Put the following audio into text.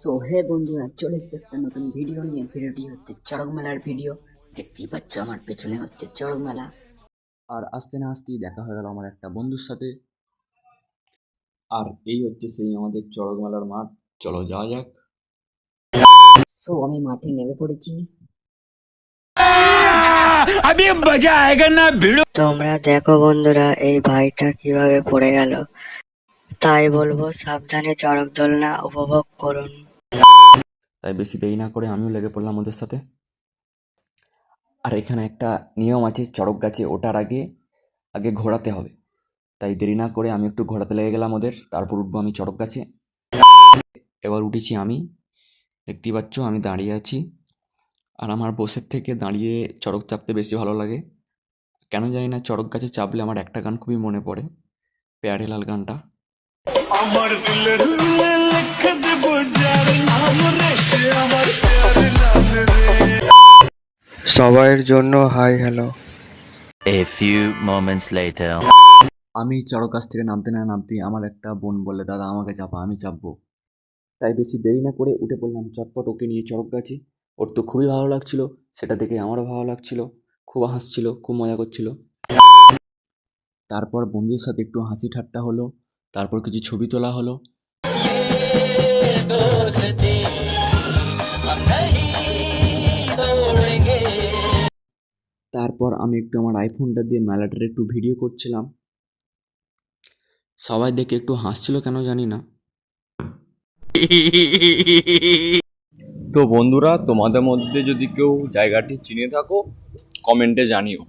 So hey বন্ধুরা, চলে এসেছে একটা নতুন ভিডিও নিয়ে। ভিডিওটি হচ্ছে চড়ক মেলার ভিডিও। দেখতেই পাচ্ছ আমার পেছনে হচ্ছে চড়ক মেলা। আর আসতে না আসতেই দেখা হয়ে গেল আমার একটা বন্ধুর সাথে। আর এই হচ্ছে সেই আমাদের চড়ক মেলার মাঠ। চলো যাওয়া যাক। সো আমি মাঠে নেমে পড়েছি। তোমরা দেখো বন্ধুরা, এই ভাইটা কিভাবে পড়ে গেল। তাই বলবো সাবধানে চড়ক দোলনা উপভোগ করুন। তাই বেশি দেরি না করে আমিও লেগে পড়লাম ওদের সাথে। আর এখানে একটা নিয়ম আছে, চড়ক গাছে ওঠার আগে আগে ঘোরাতে হবে। তাই দেরি না করে আমি একটু ঘোরাতে লেগে গেলাম ওদের, তারপর উঠবো আমি চড়ক গাছে। এবার উঠেছি আমি, দেখতেই পাচ্ছ আমি দাঁড়িয়ে আছি। আর আমার বসের থেকে দাঁড়িয়ে চড়ক চাপতে বেশি ভালো লাগে। কেন জানি না, চড়ক গাছে চাপলে আমার একটা গান খুবই মনে পড়ে, প্যারে লাল গানটা। আমার দিলের লেখ দেব যার নাম রে সে আমার প্যারে লাল রে। সবাইয়ের জন্য hi hello. A few moments later. আমি চড়ক গাছ থেকে নামতে না নামতেই আমার একটা বোন বলে, দাদা আমাকে চাপা, আমি চাপবো। তাই বেশি দেরি না করে উঠে পড়লাম চটপট ওকে নিয়ে চড়ক গাছে। ওর তো খুবই ভালো লাগছিল, সেটা দেখে আমারও ভালো লাগছিল। খুব হাসছিল, খুব মজা করছিল। তারপর বন্ধুদের সাথে একটু হাসি ঠাট্টা হলো, তারপর কিছু ছবি তোলা হলো। তারপর আমি একটু আমার আইফোনটা দিয়ে মেলাটার একটু ভিডিও করছিলাম। সবাই দেখে একটু হাসছিল, কেন জানি না। তো বন্ধুরা, তোমাদের মধ্যে যদি কেউ জায়গাটি চিনে থাকো কমেন্টে জানিও।